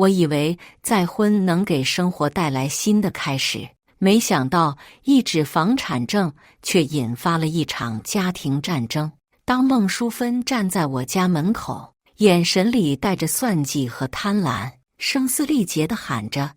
我以为再婚能给生活带来新的开始，没想到一纸房产证却引发了一场家庭战争。当孟淑芬站在我家门口，眼神里带着算计和贪婪，声嘶力竭地喊着：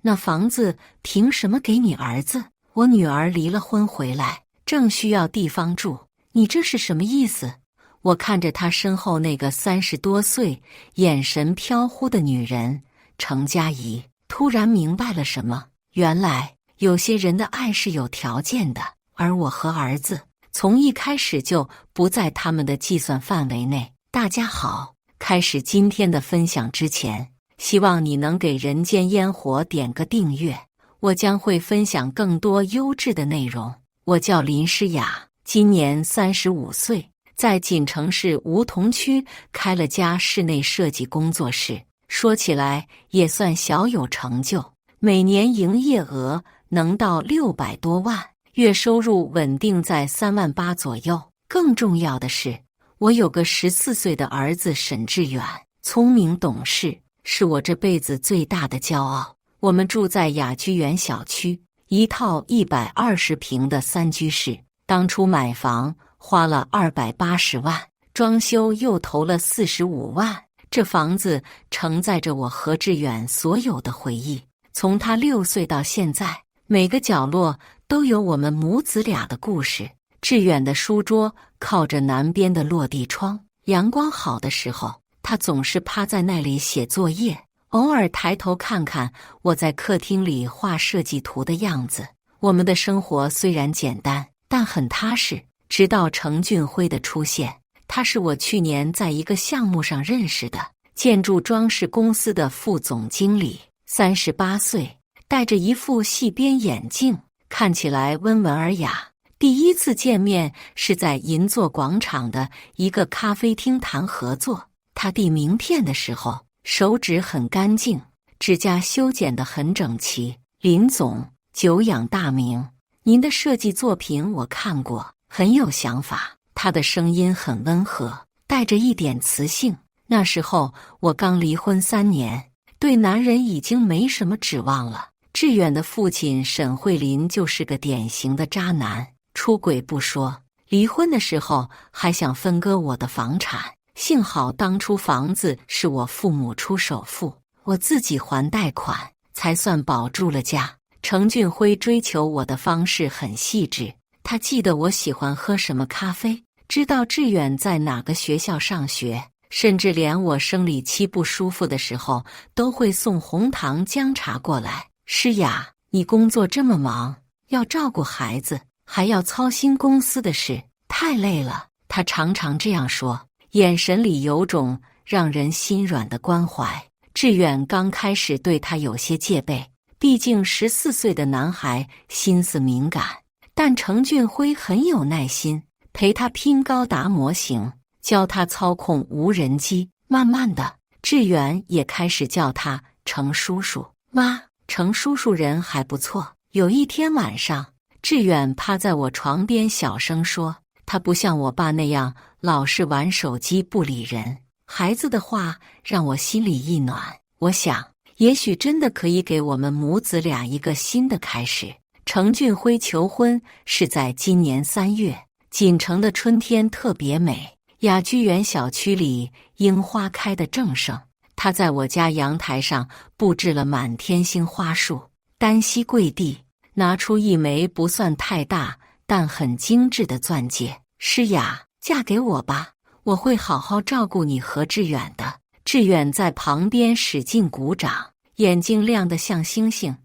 那房子凭什么给你儿子？我女儿离了婚回来，正需要地方住，你这是什么意思？我看着她身后那个30多岁、眼神飘忽的女人程佳怡，突然明白了什么。原来有些人的爱是有条件的，而我和儿子从一开始就不在他们的计算范围内。大家好，开始今天的分享之前，希望你能给人间烟火点个订阅，我将会分享更多优质的内容。我叫林诗雅，今年35岁，在锦城市梧桐区开了家室内设计工作室，说起来也算小有成就，每年营业额能到600多万，月收入稳定在3万8左右。更重要的是，我有个14岁的儿子沈志远，聪明懂事，是我这辈子最大的骄傲。我们住在雅居园小区，一套120平的3居室，当初买房花了280万，装修又投了45万。这房子承载着我和志远所有的回忆，从他6岁到现在，每个角落都有我们母子俩的故事。志远的书桌靠着南边的落地窗，阳光好的时候，他总是趴在那里写作业，偶尔抬头看看我在客厅里画设计图的样子。我们的生活虽然简单，但很踏实。直到程俊辉的出现，他是我去年在一个项目上认识的建筑装饰公司的副总经理，38岁，戴着一副细边眼镜，看起来温文尔雅。第一次见面是在银座广场的一个咖啡厅谈合作，他递名片的时候，手指很干净，指甲修剪得很整齐。林总，久仰大名，您的设计作品我看过，很有想法。他的声音很温和，带着一点磁性。那时候我刚离婚3年，对男人已经没什么指望了。志远的父亲沈慧林就是个典型的渣男，出轨不说，离婚的时候还想分割我的房产。幸好当初房子是我父母出首付，我自己还贷款，才算保住了家。程俊辉追求我的方式很细致，他记得我喜欢喝什么咖啡，知道志远在哪个学校上学，甚至连我生理期不舒服的时候都会送红糖姜茶过来。诗雅，你工作这么忙，要照顾孩子，还要操心公司的事，太累了。他常常这样说，眼神里有种让人心软的关怀。志远刚开始对他有些戒备，毕竟14岁的男孩心思敏感，但程俊辉很有耐心，陪他拼高达模型，教他操控无人机。慢慢的，志远也开始叫他程叔叔。妈，程叔叔人还不错。有一天晚上，志远趴在我床边小声说，他不像我爸那样老是玩手机不理人。孩子的话让我心里一暖，我想也许真的可以给我们母子俩一个新的开始。程俊辉求婚是在今年3月，锦城的春天特别美，雅居园小区里樱花开得正盛。他在我家阳台上布置了满天星花树，单膝跪地，拿出一枚不算太大但很精致的钻戒。诗雅，嫁给我吧，我会好好照顾你和志远的。志远在旁边使劲鼓掌，眼睛亮得像星星。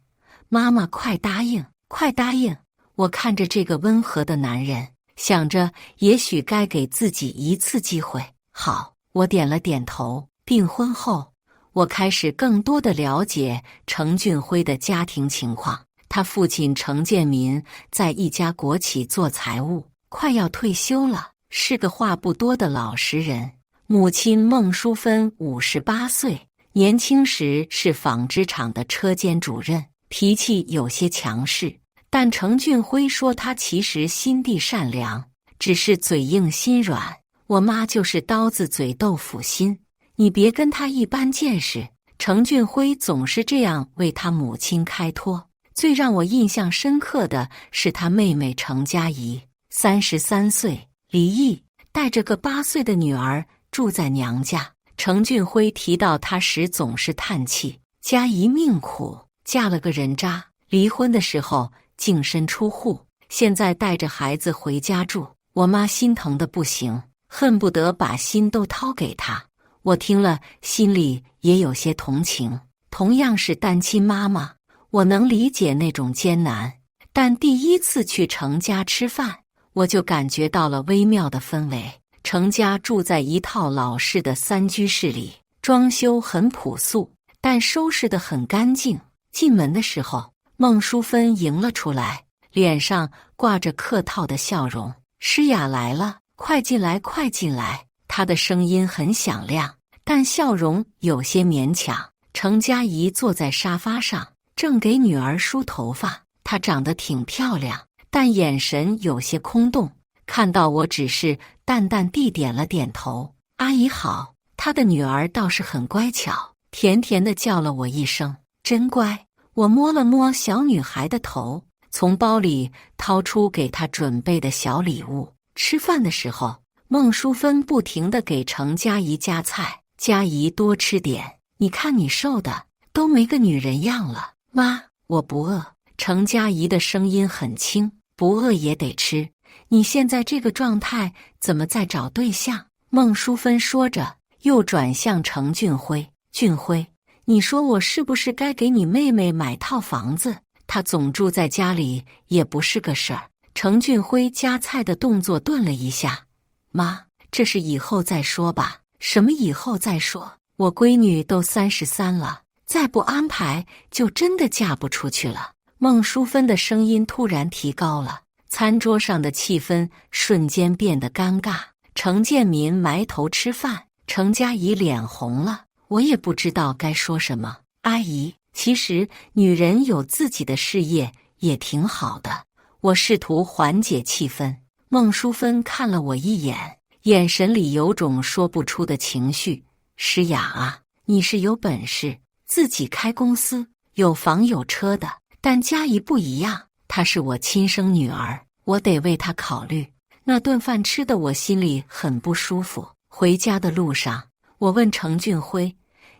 妈妈，快答应，快答应！我看着这个温和的男人，想着也许该给自己一次机会。好，我点了点头。订婚后，我开始更多的了解程俊辉的家庭情况。他父亲程建民在一家国企做财务，快要退休了，是个话不多的老实人。母亲孟淑芬58岁，年轻时是纺织厂的车间主任，脾气有些强势，但程俊辉说他其实心地善良，只是嘴硬心软。我妈就是刀子嘴豆腐心，你别跟他一般见识，程俊辉总是这样为他母亲开脱。最让我印象深刻的是他妹妹程佳怡，33岁，离异，带着个8岁的女儿住在娘家。程俊辉提到她时总是叹气，佳怡命苦，嫁了个人渣，离婚的时候净身出户，现在带着孩子回家住。我妈心疼的不行，恨不得把心都掏给她。我听了心里也有些同情，同样是单亲妈妈，我能理解那种艰难。但第一次去程家吃饭，我就感觉到了微妙的氛围。程家住在一套老式的3居室里，装修很朴素，但收拾得很干净。进门的时候，孟淑芬迎了出来，脸上挂着客套的笑容：“诗雅来了，快进来，快进来。”她的声音很响亮，但笑容有些勉强。程佳怡坐在沙发上，正给女儿梳头发。她长得挺漂亮，但眼神有些空洞。看到我只是淡淡地点了点头：“阿姨好。”她的女儿倒是很乖巧，甜甜地叫了我一声：“真乖。”我摸了摸小女孩的头，从包里掏出给她准备的小礼物。吃饭的时候，孟淑芬不停地给程佳怡夹菜：“佳怡多吃点，你看你瘦的都没个女人样了。”“妈，我不饿。”程佳怡的声音很轻：“不饿也得吃。你现在这个状态，怎么在找对象？”孟淑芬说着，又转向程俊辉：“俊辉，你说我是不是该给你妹妹买套房子？她总住在家里也不是个事儿。”程俊辉夹菜的动作顿了一下：“妈，这是以后再说吧。”“什么以后再说？我闺女都33了，再不安排就真的嫁不出去了。”孟淑芬的声音突然提高了，餐桌上的气氛瞬间变得尴尬。程建民埋头吃饭，程佳怡脸红了，我也不知道该说什么。“阿姨，其实女人有自己的事业也挺好的。”我试图缓解气氛。孟淑芬看了我一眼，眼神里有种说不出的情绪：“诗雅啊，你是有本事自己开公司，有房有车的，但佳怡不一样，她是我亲生女儿，我得为她考虑。”那顿饭吃得我心里很不舒服。回家的路上，我问程俊辉：“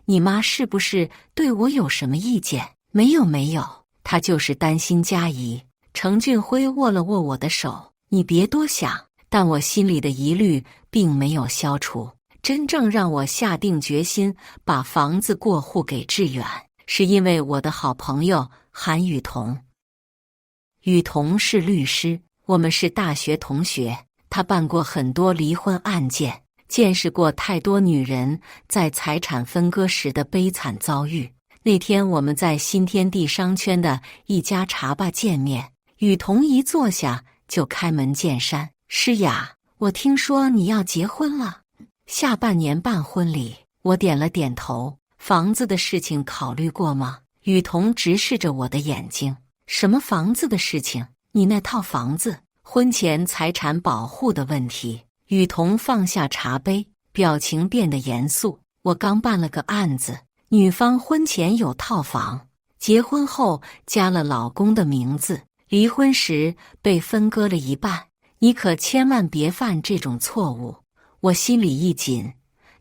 你妈是不是对我有什么意见？”“没有没有，她就是担心佳怡。”程俊辉握了握我的手：“你别多想。”但我心里的疑虑并没有消除。真正让我下定决心把房子过户给志远，是因为我的好朋友韩雨桐。雨桐是律师，我们是大学同学，他办过很多离婚案件，见识过太多女人在财产分割时的悲惨遭遇。那天我们在新天地商圈的一家茶吧见面，雨桐一坐下就开门见山：“诗雅，我听说你要结婚了，下半年办婚礼。”我点了点头。“房子的事情考虑过吗？”雨桐直视着我的眼睛：“什么房子的事情？你那套房子，婚前财产保护的问题。”雨桐放下茶杯，表情变得严肃：“我刚办了个案子，女方婚前有套房，结婚后加了老公的名字，离婚时被分割了一半。你可千万别犯这种错误。”我心里一紧，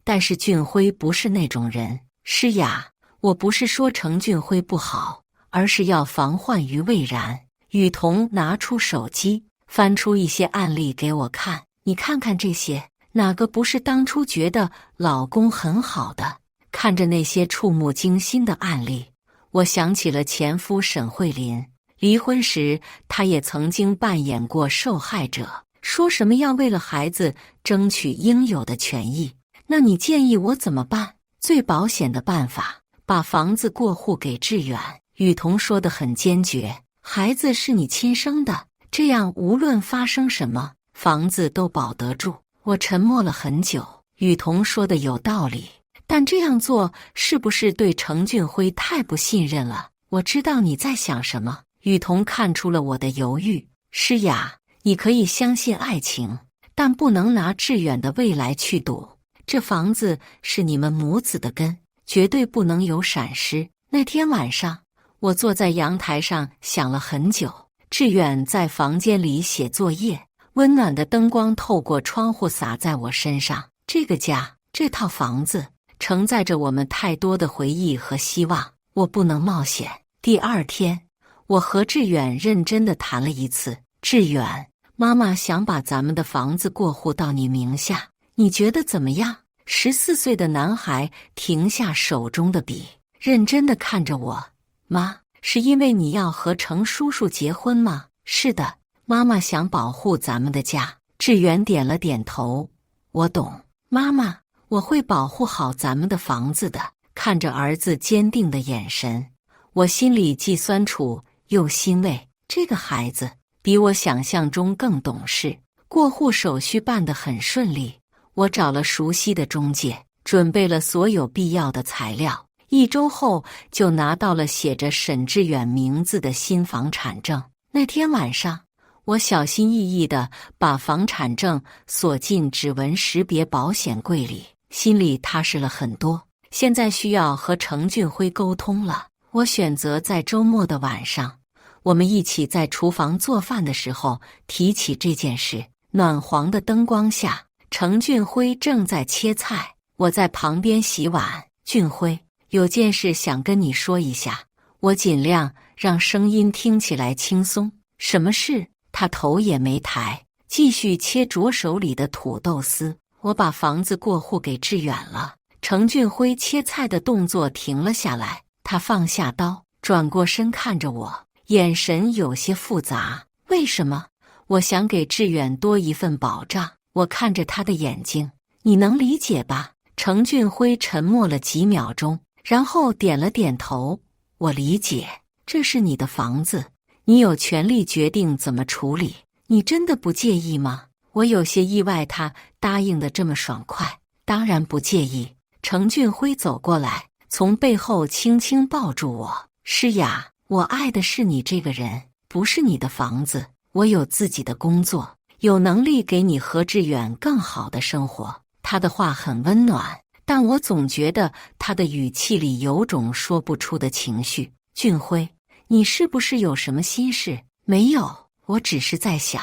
但是俊辉不是那种人。“诗雅，我不是说程俊辉不好，而是要防患于未然。”雨桐拿出手机，翻出一些案例给我看：“你看看这些，哪个不是当初觉得老公很好的？”看着那些触目惊心的案例，我想起了前夫沈慧林，离婚时他也曾经扮演过受害者，说什么要为了孩子争取应有的权益。那你建议我怎么办？最保险的办法，把房子过户给志远。雨桐说得很坚决：“孩子是你亲生的，这样无论发生什么，房子都保得住。”我沉默了很久。雨桐说的有道理，但这样做是不是对程俊辉太不信任了？我知道你在想什么。雨桐看出了我的犹豫：“诗雅，你可以相信爱情，但不能拿志远的未来去赌。这房子是你们母子的根，绝对不能有闪失。那天晚上，我坐在阳台上想了很久。志远在房间里写作业，温暖的灯光透过窗户洒在我身上。这个家，这套房子，承载着我们太多的回忆和希望。我不能冒险。第二天，我和志远认真地谈了一次。志远，妈妈想把咱们的房子过户到你名下，你觉得怎么样？14岁的男孩停下手中的笔，认真地看着我。妈，是因为你要和程叔叔结婚吗？是的，妈妈想保护咱们的家。志远点了点头。我懂，妈妈，我会保护好咱们的房子的。看着儿子坚定的眼神，我心里既酸楚又欣慰。这个孩子比我想象中更懂事。过户手续办得很顺利，我找了熟悉的中介，准备了所有必要的材料。1周后就拿到了写着沈志远名字的新房产证。那天晚上，我小心翼翼地把房产证锁进指纹识别保险柜里，心里踏实了很多。现在需要和程俊辉沟通了。我选择在周末的晚上，我们一起在厨房做饭的时候提起这件事。暖黄的灯光下，程俊辉正在切菜，我在旁边洗碗。俊辉，有件事想跟你说一下。我尽量让声音听起来轻松。什么事？他头也没抬，继续切着手里的土豆丝。我把房子过户给志远了。程俊辉切菜的动作停了下来，他放下刀，转过身看着我，眼神有些复杂。为什么？我想给志远多一份保障。我看着他的眼睛，你能理解吧？程俊辉沉默了几秒钟，然后点了点头。我理解，这是你的房子，你有权利决定怎么处理。你真的不介意吗？我有些意外，他答应得这么爽快。当然不介意。程俊辉走过来，从背后轻轻抱住我。诗雅，我爱的是你这个人，不是你的房子。我有自己的工作，有能力给你和志远更好的生活。他的话很温暖，但我总觉得他的语气里有种说不出的情绪。俊辉，你是不是有什么心事？没有，我只是在想，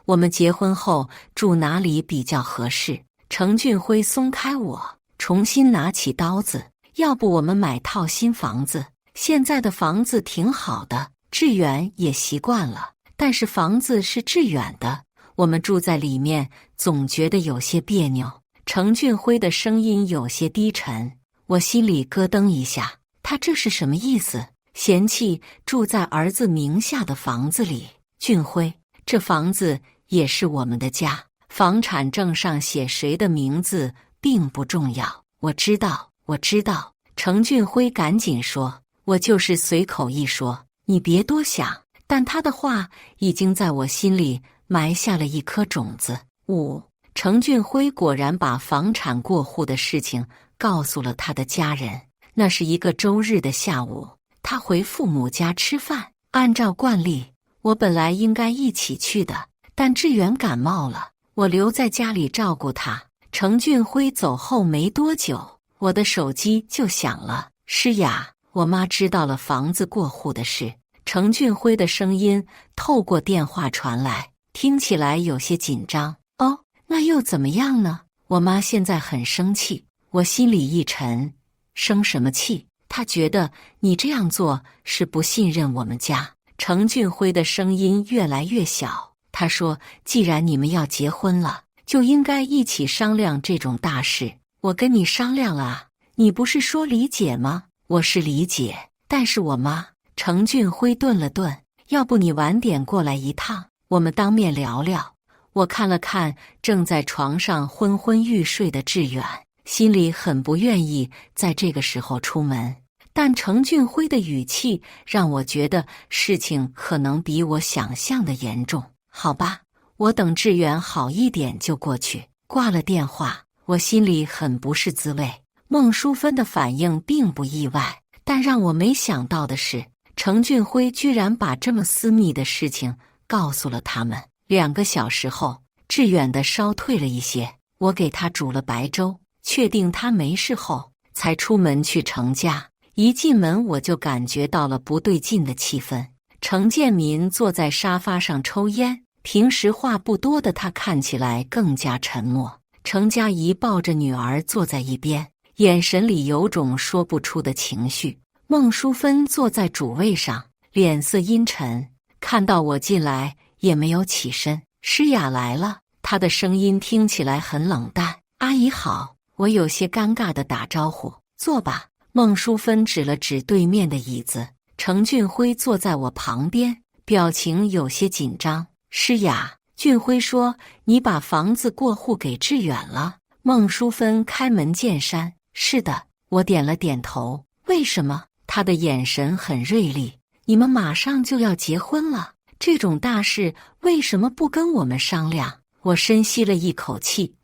我们结婚后住哪里比较合适。程俊辉松开我，重新拿起刀子。要不我们买套新房子？现在的房子挺好的，志远也习惯了，但是房子是志远的，我们住在里面总觉得有些别扭。程俊辉的声音有些低沉，我心里咯噔一下，他这是什么意思？嫌弃住在儿子名下的房子里？俊辉，这房子也是我们的家，房产证上写谁的名字并不重要。我知道，我知道。程俊辉赶紧说，我就是随口一说，你别多想。但他的话已经在我心里埋下了一颗种子。程俊辉果然把房产过户的事情告诉了他的家人。那是一个周日的下午，他回父母家吃饭。按照惯例，我本来应该一起去的，但志远感冒了，我留在家里照顾他。程俊辉走后没多久，我的手机就响了。诗雅，我妈知道了房子过户的事。程俊辉的声音透过电话传来，听起来有些紧张。哦，那又怎么样呢？我妈现在很生气。我心里一沉，生什么气？她觉得你这样做是不信任我们家。程俊辉的声音越来越小，他说，既然你们要结婚了，就应该一起商量这种大事。我跟你商量了啊，你不是说理解吗？我是理解，但是我妈……程俊辉顿了顿，要不你晚点过来一趟，我们当面聊聊。我看了看正在床上昏昏欲睡的志远，心里很不愿意在这个时候出门，但程俊辉的语气让我觉得事情可能比我想象的严重。好吧，我等志远好一点就过去。挂了电话，我心里很不是滋味。孟淑芬的反应并不意外，但让我没想到的是，程俊辉居然把这么私密的事情告诉了他们。2个小时后，志远的烧退了一些，我给他煮了白粥，确定他没事后，才出门去程家。一进门我就感觉到了不对劲的气氛。程建民坐在沙发上抽烟，平时话不多的他看起来更加沉默。程佳怡抱着女儿坐在一边，眼神里有种说不出的情绪。孟淑芬坐在主位上，脸色阴沉，看到我进来也没有起身。诗雅来了，她的声音听起来很冷淡。阿姨好，我有些尴尬地打招呼。坐吧。孟淑芬指了指对面的椅子。程俊辉坐在我旁边，表情有些紧张。诗雅，俊辉说你把房子过户给致远了。孟淑芬开门见山。是的，我点了点头。为什么？他的眼神很锐利。你们马上就要结婚了，这种大事为什么不跟我们商量？我深吸了一口气。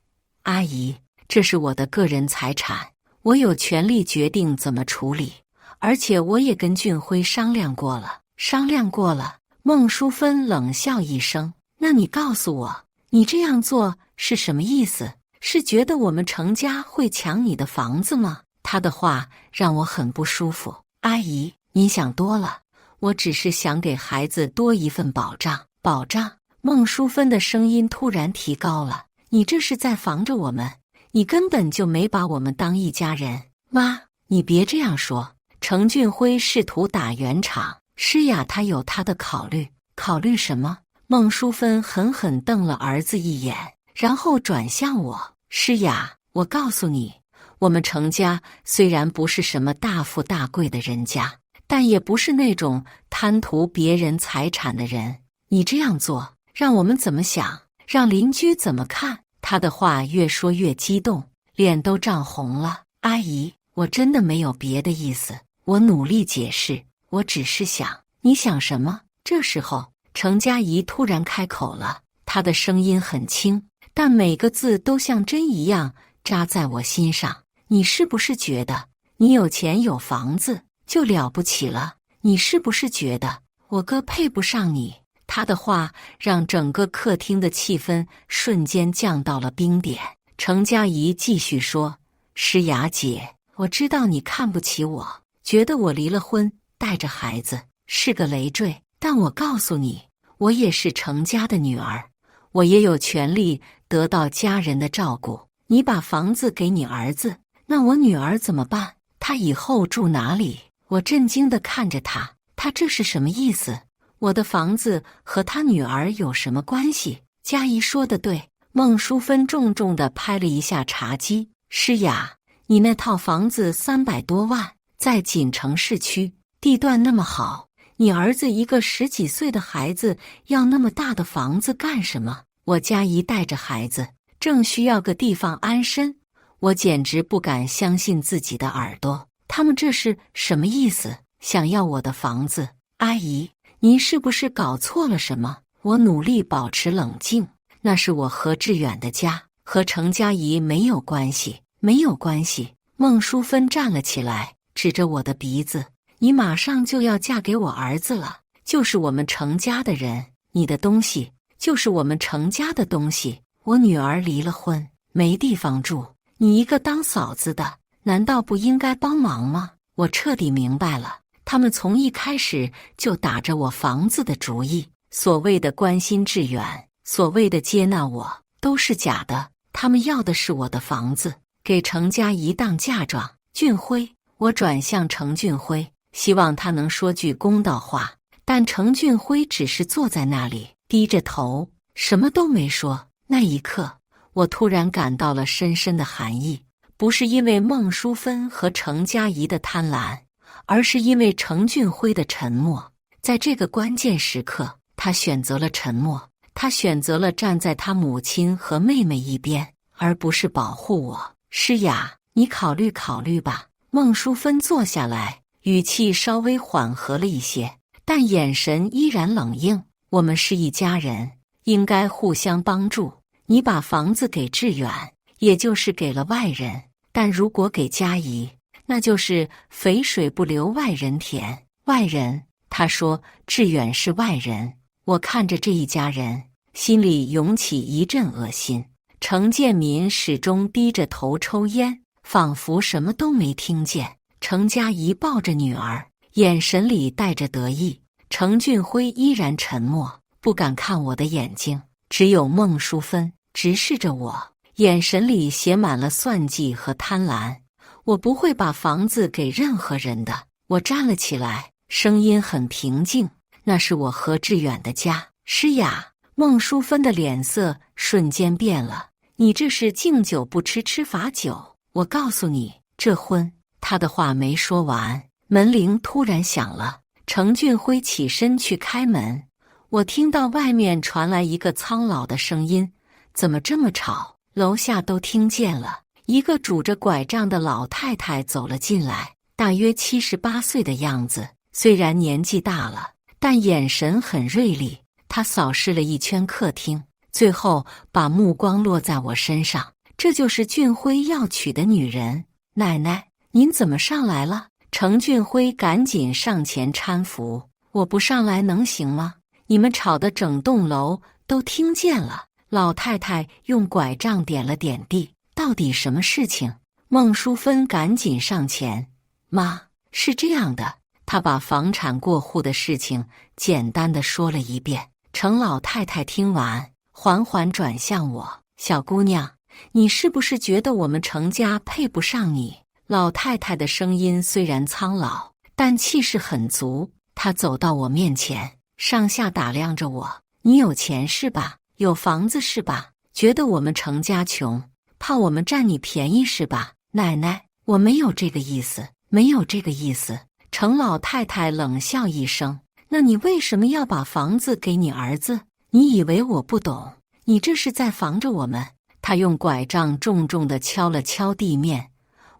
阿姨，这是我的个人财产，我有权利决定怎么处理，而且我也跟俊辉商量过了。商量过了？孟淑芬冷笑一声。那你告诉我，你这样做是什么意思？是觉得我们程家会抢你的房子吗？他的话让我很不舒服。阿姨，您想多了，我只是想给孩子多一份保障。保障？孟淑芬的声音突然提高了。你这是在防着我们，你根本就没把我们当一家人。妈，你别这样说。程俊辉试图打圆场。诗雅她有她的考虑。考虑什么？孟淑芬狠狠瞪了儿子一眼，然后转向我。诗雅，我告诉你，我们程家虽然不是什么大富大贵的人家，但也不是那种贪图别人财产的人。你这样做，让我们怎么想？让邻居怎么看？他的话越说越激动，脸都涨红了。阿姨，我真的没有别的意思。我努力解释，我只是想……你想什么？这时候，程佳怡突然开口了，她的声音很轻，但每个字都像针一样扎在我心上。你是不是觉得你有钱有房子就了不起了？你是不是觉得我哥配不上你？他的话让整个客厅的气氛瞬间降到了冰点。程佳怡继续说：诗雅姐，我知道你看不起我，觉得我离了婚带着孩子是个累赘，但我告诉你，我也是程家的女儿，我也有权利得到家人的照顾。你把房子给你儿子，那我女儿怎么办？她以后住哪里？我震惊地看着她，她这是什么意思？我的房子和她女儿有什么关系？佳怡说的对。孟淑芬重重地拍了一下茶几。诗雅，你那套房子300多万，在锦城市区，地段那么好，你儿子一个10几岁的孩子要那么大的房子干什么？我佳怡带着孩子，正需要个地方安身。我简直不敢相信自己的耳朵，他们这是什么意思？想要我的房子？阿姨，您是不是搞错了什么？我努力保持冷静。那是我和致远的家，和程佳怡没有关系，没有关系。孟淑芬站了起来，指着我的鼻子：你马上就要嫁给我儿子了，就是我们程家的人，你的东西就是我们程家的东西。我女儿离了婚，没地方住，你一个当嫂子的，难道不应该帮忙吗？我彻底明白了，他们从一开始就打着我房子的主意，所谓的关心致远，所谓的接纳我，都是假的。他们要的是我的房子，给程家一当嫁妆。俊辉，我转向程俊辉，希望他能说句公道话，但程俊辉只是坐在那里，低着头，什么都没说。那一刻，我突然感到了深深的寒意，不是因为孟淑芬和程佳怡的贪婪，而是因为程俊辉的沉默。在这个关键时刻，他选择了沉默，他选择了站在他母亲和妹妹一边，而不是保护我。诗雅，你考虑考虑吧。孟淑芬坐下来，语气稍微缓和了一些，但眼神依然冷硬。我们是一家人，应该互相帮助。你把房子给致远，也就是给了外人，但如果给佳怡，那就是肥水不流外人田。外人？他说致远是外人。我看着这一家人，心里涌起一阵恶心。程建民始终低着头抽烟，仿佛什么都没听见。程家怡抱着女儿，眼神里带着得意。程俊辉依然沉默，不敢看我的眼睛，只有孟淑芬直视着我，眼神里写满了算计和贪婪。我不会把房子给任何人的。我站了起来，声音很平静，那是我何志远的家。诗雅，孟淑芬的脸色瞬间变了。你这是敬酒不吃吃罚酒。我告诉你，这婚……他的话没说完，门铃突然响了。程俊辉起身去开门，我听到外面传来一个苍老的声音：“怎么这么吵？”楼下都听见了。一个拄着拐杖的老太太走了进来，大约78岁的样子。虽然年纪大了，但眼神很锐利。她扫视了一圈客厅，最后把目光落在我身上。这就是俊辉要娶的女人。奶奶，您怎么上来了？程俊辉赶紧上前搀扶。我不上来能行吗？你们吵得整栋楼都听见了。老太太用拐杖点了点地。到底什么事情？孟淑芬赶紧上前。妈，是这样的。她把房产过户的事情简单的说了一遍。程老太太听完，缓缓转向我：“小姑娘，你是不是觉得我们程家配不上你？”老太太的声音虽然苍老，但气势很足。她走到我面前，上下打量着我：“你有钱是吧？有房子是吧？觉得我们程家穷，怕我们占你便宜是吧？”奶奶，我没有这个意思，没有这个意思。程老太太冷笑一声：“那你为什么要把房子给你儿子？你以为我不懂？你这是在防着我们。”她用拐杖重重地敲了敲地面。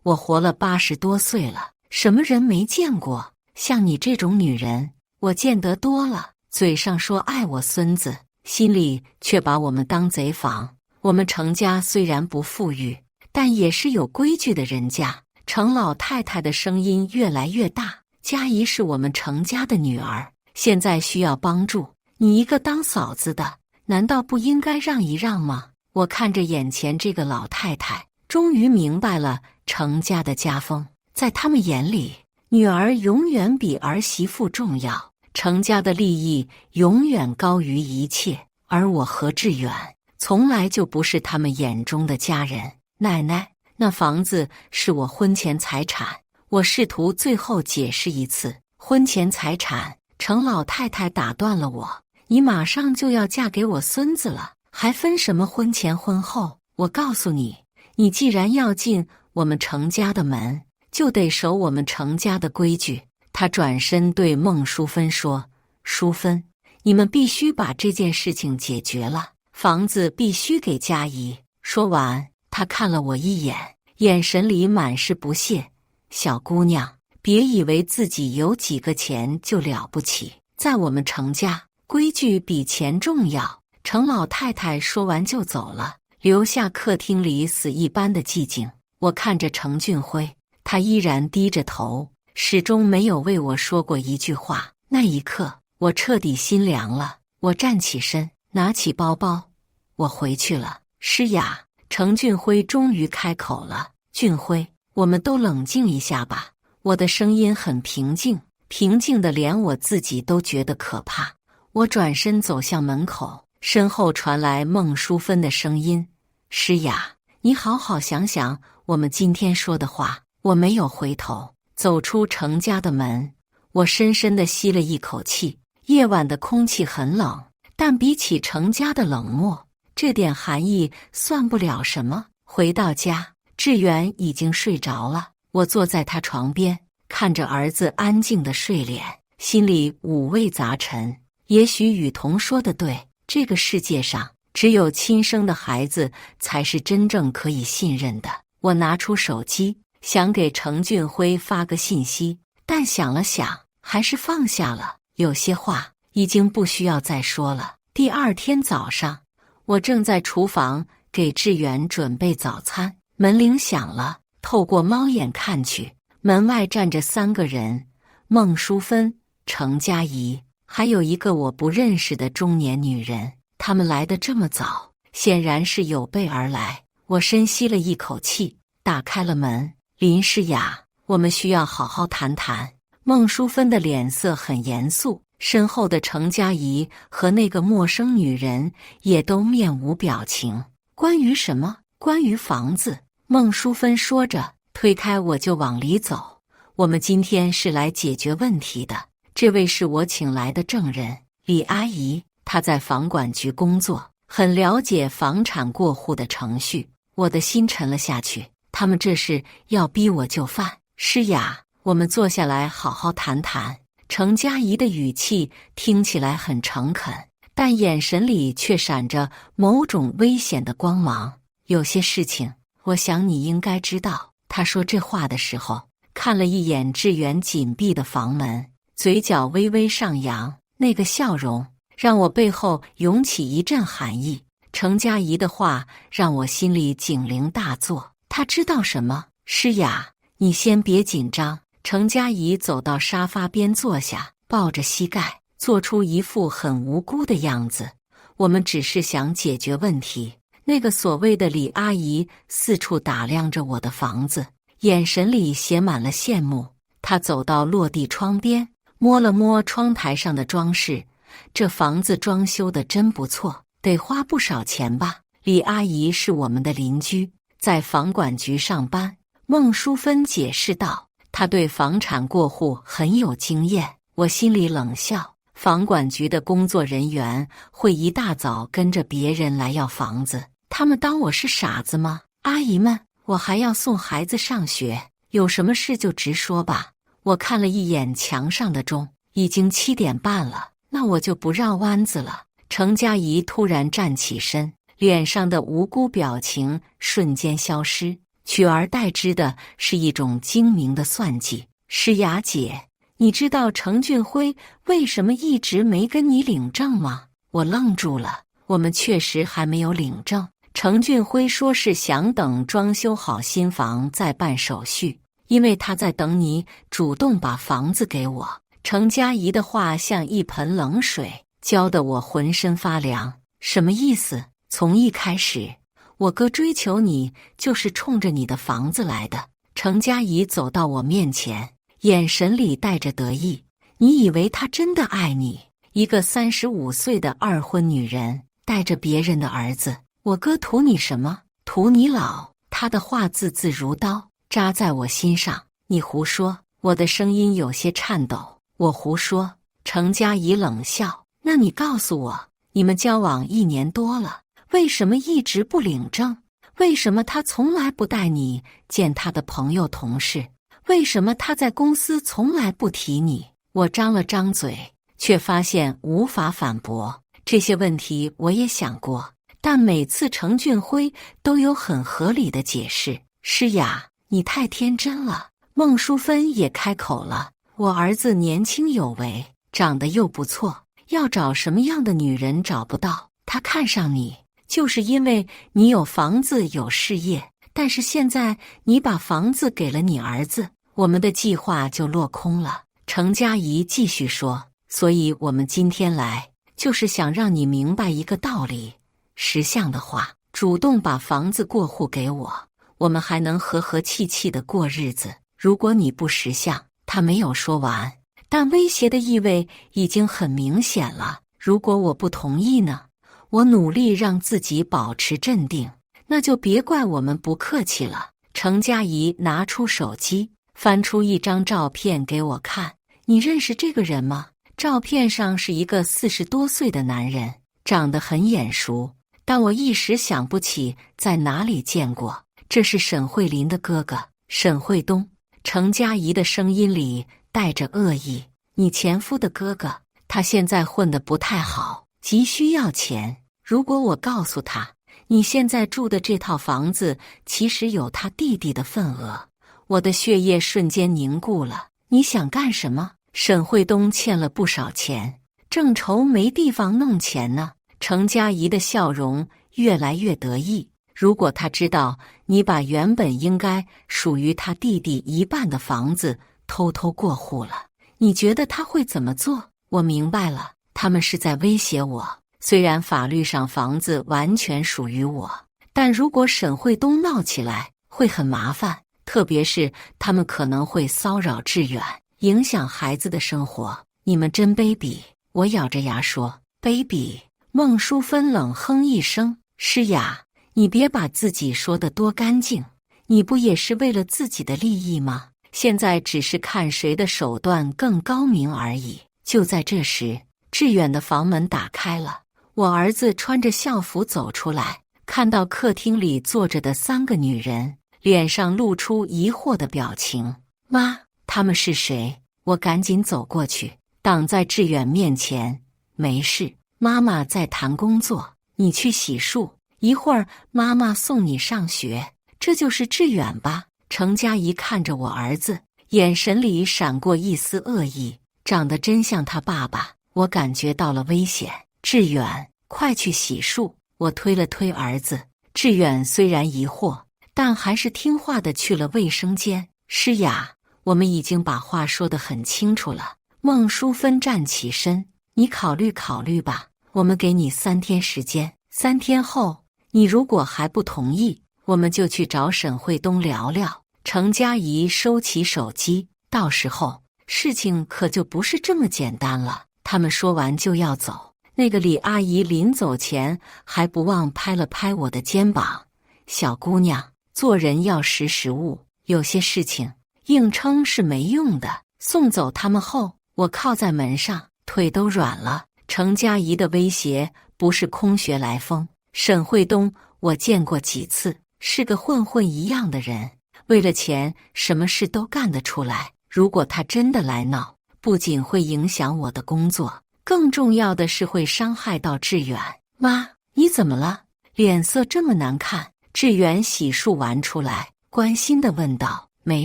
我活了80多岁了，什么人没见过？像你这种女人，我见得多了。嘴上说爱我孙子，心里却把我们当贼房。我们程家虽然不富裕，但也是有规矩的人家。程老太太的声音越来越大：“佳怡是我们程家的女儿，现在需要帮助，你一个当嫂子的，难道不应该让一让吗？”我看着眼前这个老太太，终于明白了程家的家风。在他们眼里，女儿永远比儿媳妇重要，程家的利益永远高于一切。而我何志远从来就不是他们眼中的家人。奶奶，那房子是我婚前财产。我试图最后解释一次：婚前财产。程老太太打断了我：“你马上就要嫁给我孙子了，还分什么婚前婚后？我告诉你，你既然要进我们程家的门，就得守我们程家的规矩。”他转身对孟淑芬说：“淑芬，你们必须把这件事情解决了，房子必须给佳怡。”说完，他看了我一眼，眼神里满是不屑：“小姑娘，别以为自己有几个钱就了不起，在我们程家，规矩比钱重要。”程老太太说完就走了，留下客厅里死一般的寂静。我看着程俊辉，他依然低着头，始终没有为我说过一句话。那一刻，我彻底心凉了。我站起身，拿起包包，我回去了。诗雅，程俊辉终于开口了：“俊辉，我们都冷静一下吧。”我的声音很平静，平静的连我自己都觉得可怕。我转身走向门口，身后传来孟淑芬的声音：“诗雅，你好好想想我们今天说的话。”我没有回头，走出程家的门，我深深地吸了一口气。夜晚的空气很冷，但比起程家的冷漠，这点寒意算不了什么。回到家，志远已经睡着了。我坐在他床边，看着儿子安静的睡脸，心里五味杂陈。也许雨桐说的对，这个世界上只有亲生的孩子才是真正可以信任的。我拿出手机，想给程俊辉发个信息，但想了想，还是放下了。有些话已经不需要再说了。第二天早上，我正在厨房给志远准备早餐，门铃响了。透过猫眼看去，门外站着3个人：孟淑芬、程佳怡，还有一个我不认识的中年女人。他们来得这么早，显然是有备而来。我深吸了一口气，打开了门。林诗雅，我们需要好好谈谈。孟淑芬的脸色很严肃，身后的程佳怡和那个陌生女人也都面无表情。关于什么？关于房子。孟淑芬说着，推开我就往里走。我们今天是来解决问题的。这位是我请来的证人，李阿姨，她在房管局工作，很了解房产过户的程序。我的心沉了下去，他们这是要逼我就范。诗雅，我们坐下来好好谈谈。程佳怡的语气听起来很诚恳，但眼神里却闪着某种危险的光芒。有些事情，我想你应该知道。她说这话的时候，看了一眼致远紧闭的房门，嘴角微微上扬，那个笑容让我背后涌起一阵寒意。程佳怡的话让我心里警铃大作，她知道什么？诗雅，你先别紧张。程佳怡走到沙发边坐下，抱着膝盖，做出一副很无辜的样子。我们只是想解决问题。那个所谓的李阿姨四处打量着我的房子，眼神里写满了羡慕。她走到落地窗边，摸了摸窗台上的装饰，这房子装修得真不错，得花不少钱吧？李阿姨是我们的邻居，在房管局上班。孟淑芬解释道，她对房产过户很有经验。我心里冷笑，房管局的工作人员会一大早跟着别人来要房子，他们当我是傻子吗？阿姨们，我还要送孩子上学，有什么事就直说吧。我看了一眼墙上的钟，已经7点半了，那我就不绕弯子了。程佳怡突然站起身，脸上的无辜表情瞬间消失，取而代之的是一种精明的算计。诗雅姐，你知道程俊辉为什么一直没跟你领证吗？我愣住了，我们确实还没有领证。程俊辉说是想等装修好新房再办手续，因为他在等你主动把房子给我。程佳怡的话像一盆冷水，浇得我浑身发凉。什么意思？从一开始，我哥追求你就是冲着你的房子来的。程佳怡走到我面前，眼神里带着得意。你以为他真的爱你？一个35岁的二婚女人，带着别人的儿子，我哥图你什么？图你老。他的话字字如刀，扎在我心上。你胡说。我的声音有些颤抖。我胡说。程佳怡冷笑。那你告诉我，你们交往1年多了，为什么一直不领证？为什么他从来不带你见他的朋友同事？为什么他在公司从来不提你？我张了张嘴，却发现无法反驳。这些问题我也想过，但每次程俊辉都有很合理的解释。诗雅，你太天真了。孟淑芬也开口了，我儿子年轻有为，长得又不错，要找什么样的女人找不到？他看上你，就是因为你有房子有事业，但是现在你把房子给了你儿子，我们的计划就落空了。程佳怡继续说，所以我们今天来，就是想让你明白一个道理，识相的话，主动把房子过户给我，我们还能和和气气的过日子。如果你不识相，他没有说完，但威胁的意味已经很明显了。如果我不同意呢？我努力让自己保持镇定，那就别怪我们不客气了。程佳怡拿出手机，翻出一张照片给我看。你认识这个人吗？照片上是一个40多岁的男人，长得很眼熟，但我一时想不起在哪里见过。这是沈慧林的哥哥，沈慧东。程佳怡的声音里带着恶意。你前夫的哥哥，他现在混得不太好，急需要钱。如果我告诉他，你现在住的这套房子其实有他弟弟的份额，我的血液瞬间凝固了。你想干什么？沈慧东欠了不少钱，正愁没地方弄钱呢。程佳怡的笑容越来越得意。如果他知道你把原本应该属于他弟弟一半的房子偷偷过户了，你觉得他会怎么做？我明白了，他们是在威胁我。虽然法律上房子完全属于我，但如果沈慧东闹起来，会很麻烦，特别是他们可能会骚扰志远，影响孩子的生活。你们真卑鄙！我咬着牙说。卑鄙！孟淑芬冷哼一声。诗雅，你别把自己说得多干净，你不也是为了自己的利益吗？现在只是看谁的手段更高明而已。就在这时，志远的房门打开了，我儿子穿着校服走出来，看到客厅里坐着的3个女人，脸上露出疑惑的表情。妈，他们是谁？我赶紧走过去，挡在志远面前。没事，妈妈在谈工作，你去洗漱，一会儿妈妈送你上学。这就是志远吧？程佳怡看着我儿子，眼神里闪过一丝恶意，长得真像他爸爸。我感觉到了危险。志远，快去洗漱！我推了推儿子。志远虽然疑惑，但还是听话的去了卫生间。诗雅，我们已经把话说得很清楚了。孟淑芬站起身，你考虑考虑吧，我们给你3天时间，3天后，你如果还不同意，我们就去找沈慧东聊聊。程佳怡收起手机，到时候事情可就不是这么简单了。他们说完就要走，那个李阿姨临走前还不忘拍了拍我的肩膀。小姑娘，做人要识时务，有些事情硬撑是没用的。送走他们后，我靠在门上，腿都软了。程佳怡的威胁不是空穴来风。沈慧东我见过几次，是个混混一样的人，为了钱什么事都干得出来。如果他真的来闹，不仅会影响我的工作，更重要的是会伤害到志远。妈，你怎么了？脸色这么难看。志远洗漱完出来，关心地问道。没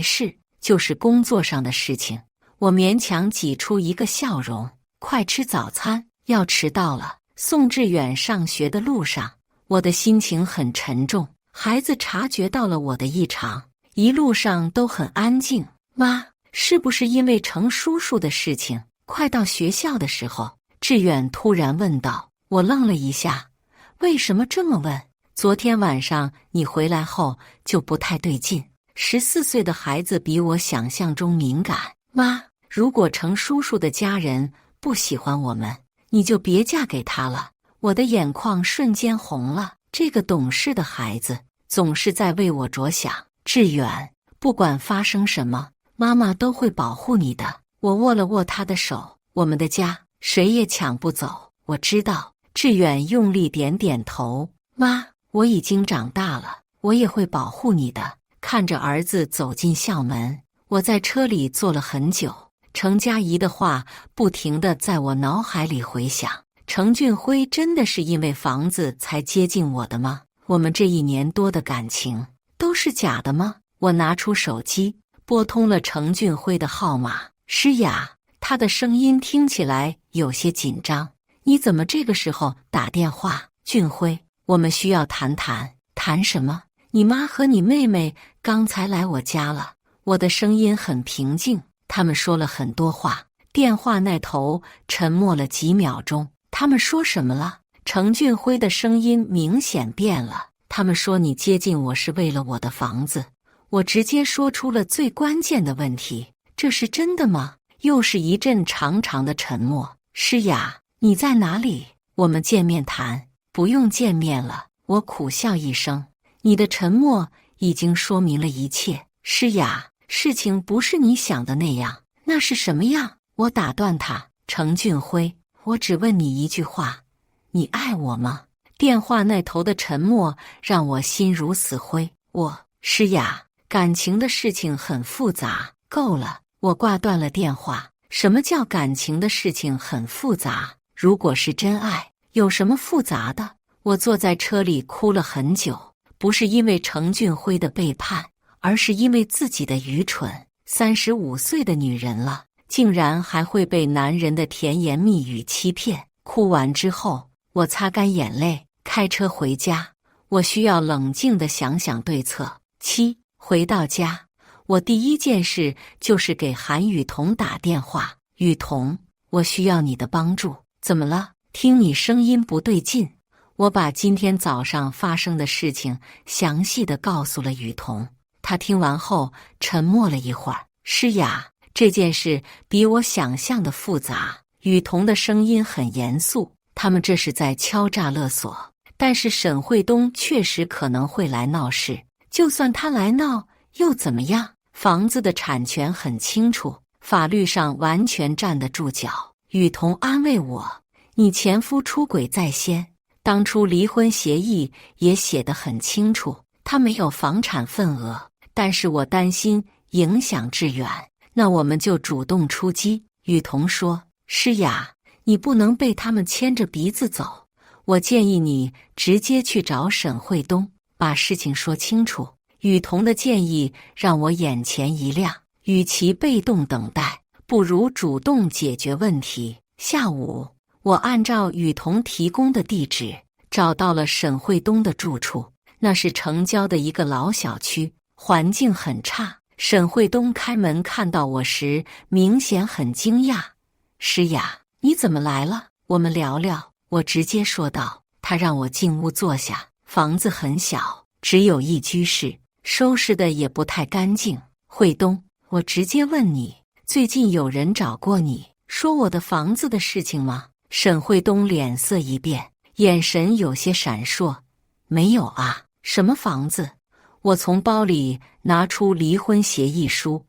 事，就是工作上的事情。我勉强挤出一个笑容。快吃早餐，要迟到了。送志远上学的路上，我的心情很沉重。孩子察觉到了我的异常，一路上都很安静。妈，是不是因为程叔叔的事情？快到学校的时候，志远突然问道。我愣了一下，为什么这么问？昨天晚上你回来后就不太对劲。14岁的孩子比我想象中敏感。妈，如果程叔叔的家人不喜欢我们，你就别嫁给他了。我的眼眶瞬间红了。这个懂事的孩子总是在为我着想。志远，不管发生什么，妈妈都会保护你的。我握了握他的手。我们的家谁也抢不走。我知道。志远用力点点头。妈，我已经长大了，我也会保护你的。看着儿子走进校门，我在车里坐了很久。程佳怡的话不停地在我脑海里回响。程俊辉真的是因为房子才接近我的吗？我们这1年多的感情都是假的吗？我拿出手机，拨通了程俊辉的号码。诗雅，他的声音听起来有些紧张。你怎么这个时候打电话？俊辉，我们需要谈谈。谈什么？你妈和你妹妹刚才来我家了。我的声音很平静。他们说了很多话。电话那头沉默了几秒钟。他们说什么了？程俊辉的声音明显变了。他们说你接近我是为了我的房子。我直接说出了最关键的问题。这是真的吗？又是一阵长长的沉默。诗雅，你在哪里？我们见面谈。不用见面了。我苦笑一声。你的沉默已经说明了一切。诗雅，事情不是你想的那样。那是什么样？我打断他。程俊辉，我只问你一句话，你爱我吗？电话那头的沉默让我心如死灰。诗雅，感情的事情很复杂。够了。我挂断了电话。什么叫感情的事情很复杂？如果是真爱，有什么复杂的？我坐在车里哭了很久，不是因为程俊辉的背叛，而是因为自己的愚蠢。35岁的女人了，竟然还会被男人的甜言蜜语欺骗。哭完之后，我擦干眼泪，开车回家。我需要冷静地想想对策。回到家，我第一件事就是给韩雨桐打电话。雨桐，我需要你的帮助。怎么了？听你声音不对劲。我把今天早上发生的事情详细地告诉了雨桐。他听完后沉默了一会儿。诗雅，这件事比我想象的复杂。雨桐的声音很严肃，他们这是在敲诈勒索。但是沈慧东确实可能会来闹事，就算他来闹又怎么样？房子的产权很清楚，法律上完全站得住脚。雨桐安慰我，你前夫出轨在先，当初离婚协议也写得很清楚，他没有房产份额，但是我担心影响致远，那我们就主动出击。雨桐说，诗雅，你不能被他们牵着鼻子走，我建议你直接去找沈慧东，把事情说清楚。雨桐的建议让我眼前一亮，与其被动等待，不如主动解决问题。下午，我按照雨桐提供的地址找到了沈慧东的住处，那是城郊的一个老小区，环境很差。沈慧东开门看到我时，明显很惊讶。诗雅，你怎么来了？我们聊聊。我直接说道。他让我进屋坐下，房子很小，只有一居室，收拾的也不太干净。慧东，我直接问你，最近有人找过你，说我的房子的事情吗？沈慧东脸色一变，眼神有些闪烁。没有啊。什么房子？我从包里拿出离婚协议书，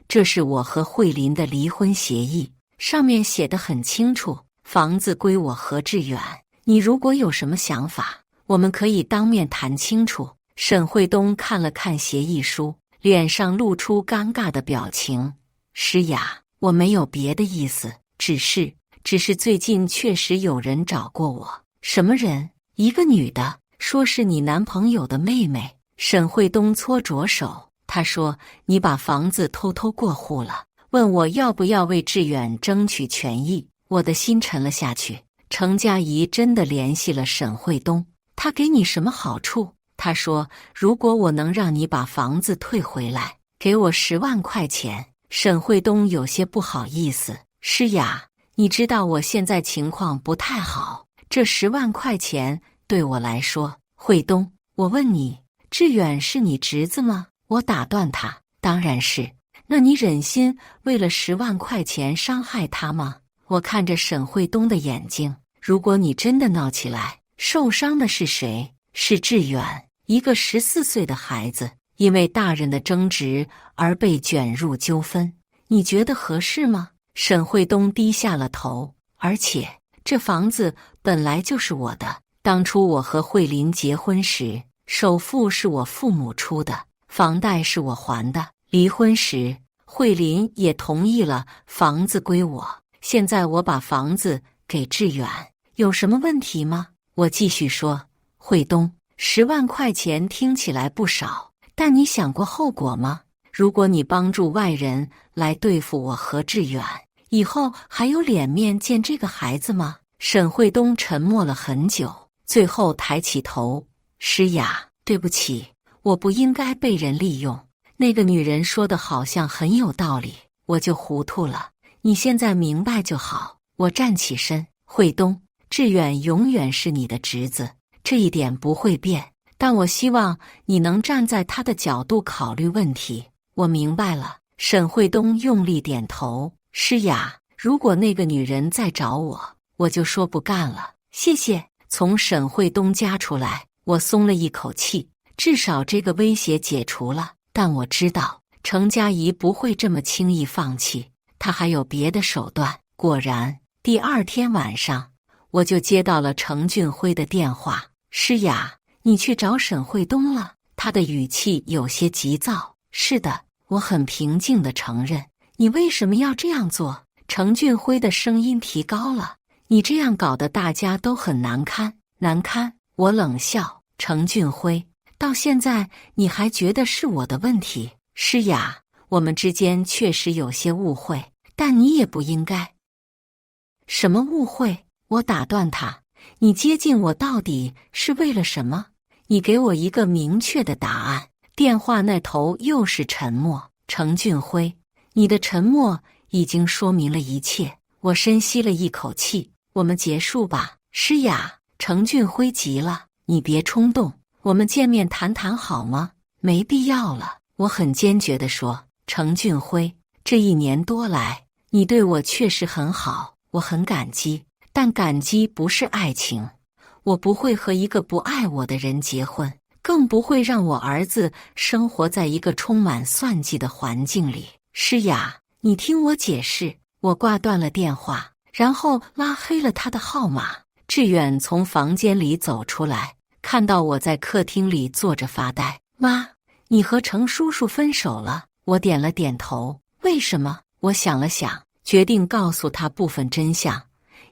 这是我和慧琳的离婚协议，上面写得很清楚，房子归我何志远，你如果有什么想法，我们可以当面谈清楚。沈慧东看了看协议书，脸上露出尴尬的表情。诗雅，我没有别的意思，只是最近确实有人找过我。什么人？一个女的，说是你男朋友的妹妹。沈慧东搓着手，他说你把房子偷偷过户了，问我要不要为志远争取权益。我的心沉了下去。程佳怡真的联系了沈慧东，他给你什么好处？他说如果我能让你把房子退回来，给我10万块钱。沈慧东有些不好意思。诗雅，你知道我现在情况不太好，这10万块钱对我来说。慧东，我问你，志远是你侄子吗？我打断他，当然是。那你忍心为了10万块钱伤害他吗？我看着沈慧东的眼睛，如果你真的闹起来，受伤的是谁？是志远，一个14岁的孩子，因为大人的争执而被卷入纠纷，你觉得合适吗？沈慧东低下了头。而且这房子本来就是我的，当初我和慧琳结婚时，首付是我父母出的，房贷是我还的。离婚时，慧琳也同意了房子归我。现在我把房子给志远，有什么问题吗？我继续说，慧东，10万块钱听起来不少，但你想过后果吗？如果你帮助外人来对付我和志远，以后还有脸面见这个孩子吗？沈慧东沉默了很久，最后抬起头。诗雅，对不起，我不应该被人利用。那个女人说的好像很有道理，我就糊涂了。你现在明白就好。我站起身。慧东，志远永远是你的侄子，这一点不会变，但我希望你能站在他的角度考虑问题。我明白了。沈慧东用力点头。诗雅，如果那个女人再找我，我就说不干了。谢谢。从沈慧东家出来，我松了一口气，至少这个威胁解除了。但我知道程佳怡不会这么轻易放弃，她还有别的手段。果然，第2天晚上，我就接到了程俊辉的电话。诗雅，你去找沈慧东了？他的语气有些急躁。是的，我很平静地承认。你为什么要这样做？程俊辉的声音提高了。你这样搞得大家都很难堪。难堪？我冷笑。程俊辉，到现在你还觉得是我的问题？诗雅，我们之间确实有些误会，但你也不应该。什么误会？我打断他。你接近我到底是为了什么？你给我一个明确的答案。电话那头又是沉默。程俊辉，你的沉默已经说明了一切。我深吸了一口气。我们结束吧。诗雅，程俊辉急了。你别冲动，我们见面谈谈好吗？没必要了。我很坚决地说：“程俊辉，这1年多来，你对我确实很好，我很感激。但感激不是爱情，我不会和一个不爱我的人结婚，更不会让我儿子生活在一个充满算计的环境里。诗雅，你听我解释。”我挂断了电话，然后拉黑了他的号码。志远从房间里走出来，看到我在客厅里坐着发呆。妈，你和程叔叔分手了？我点了点头。为什么？我想了想，决定告诉他部分真相。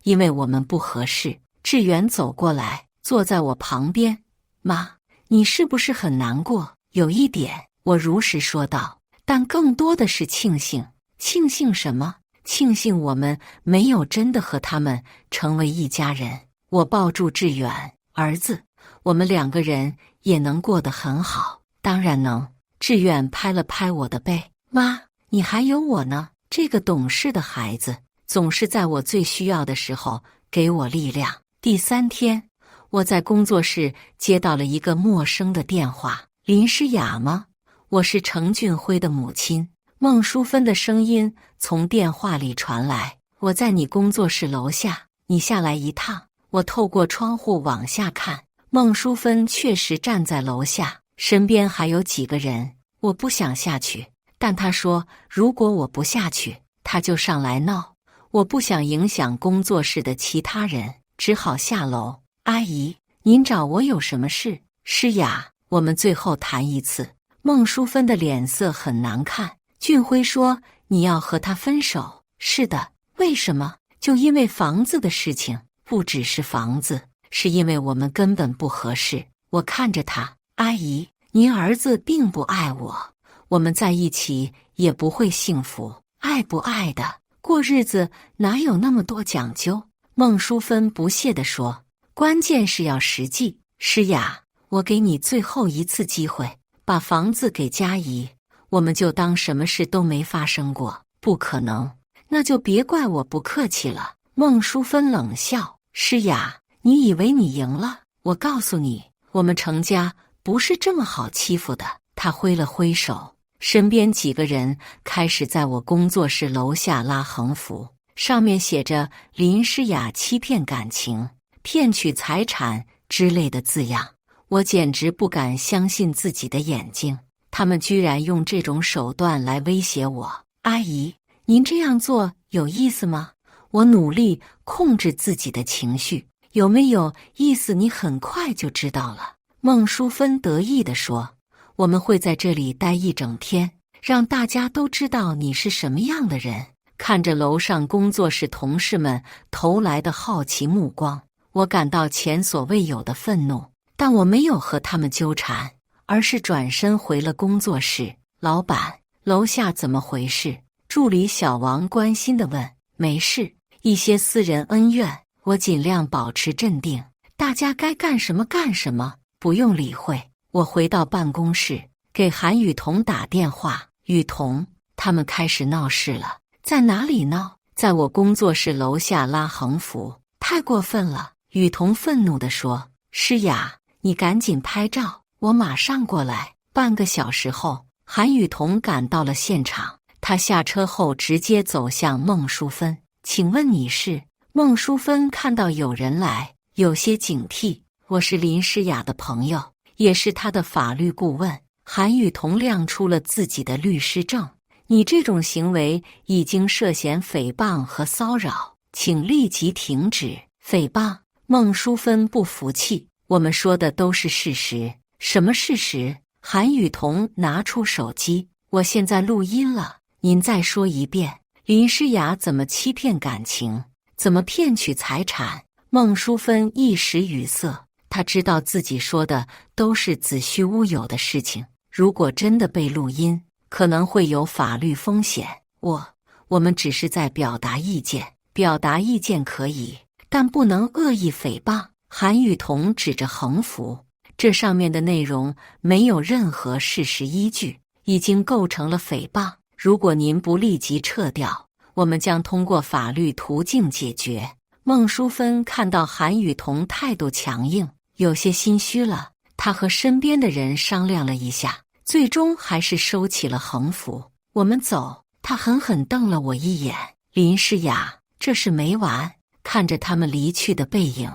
因为我们不合适。志远走过来，坐在我旁边。妈，你是不是很难过？有一点，我如实说道，但更多的是庆幸。庆幸什么？庆幸我们没有真的和他们成为一家人。我抱住志远，儿子，我们2个人也能过得很好。当然能。志远拍了拍我的背。妈，你还有我呢。这个懂事的孩子总是在我最需要的时候给我力量。第3天，我在工作室接到了一个陌生的电话。林诗雅吗？我是程俊辉的母亲。孟淑芬的声音从电话里传来。我在你工作室楼下，你下来一趟。我透过窗户往下看，孟淑芬确实站在楼下，身边还有几个人。我不想下去，但她说如果我不下去，她就上来闹。我不想影响工作室的其他人，只好下楼。阿姨，您找我有什么事？诗雅，我们最后谈一次。孟淑芬的脸色很难看。俊辉说你要和他分手。是的。为什么？就因为房子的事情。不只是房子，是因为我们根本不合适。我看着他，阿姨，您儿子并不爱我，我们在一起也不会幸福。爱不爱的，过日子哪有那么多讲究？孟淑芬不屑地说，关键是要实际。诗雅，我给你最后一次机会，把房子给佳怡，我们就当什么事都没发生过。不可能。那就别怪我不客气了。孟淑芬冷笑。诗雅，你以为你赢了？我告诉你，我们程家不是这么好欺负的。他挥了挥手，身边几个人开始在我工作室楼下拉横幅，上面写着林诗雅欺骗感情、骗取财产之类的字样。我简直不敢相信自己的眼睛，他们居然用这种手段来威胁我。阿姨，您这样做有意思吗？我努力控制自己的情绪。有没有意思你很快就知道了。孟淑芬得意地说，我们会在这里待一整天，让大家都知道你是什么样的人。看着楼上工作室同事们投来的好奇目光，我感到前所未有的愤怒，但我没有和他们纠缠，而是转身回了工作室。老板，楼下怎么回事？助理小王关心地问。没事，一些私人恩怨。我尽量保持镇定，大家该干什么干什么，不用理会。我回到办公室，给韩雨桐打电话。雨桐，他们开始闹事了。在哪里闹？在我工作室楼下拉横幅，太过分了。雨桐愤怒地说。诗雅，你赶紧拍照，我马上过来。半个小时后，韩雨桐赶到了现场。他下车后直接走向孟淑芬。请问你是？孟淑芬看到有人来，有些警惕。我是林诗雅的朋友，也是她的法律顾问。韩雨桐亮出了自己的律师证。你这种行为已经涉嫌诽谤和骚扰，请立即停止。诽谤？孟淑芬不服气。我们说的都是事实。什么事实？韩雨桐拿出手机。我现在录音了，您再说一遍。林诗雅怎么欺骗感情？怎么骗取财产？孟淑芬一时语塞，她知道自己说的都是子虚乌有的事情，如果真的被录音，可能会有法律风险。我们只是在表达意见，表达意见可以，但不能恶意诽谤。韩雨桐指着横幅，这上面的内容没有任何事实依据，已经构成了诽谤。如果您不立即撤掉，我们将通过法律途径解决。孟淑芬看到韩雨桐态度强硬，有些心虚了。她和身边的人商量了一下，最终还是收起了横幅。我们走。他狠狠瞪了我一眼。林诗雅，这事没完。看着他们离去的背影，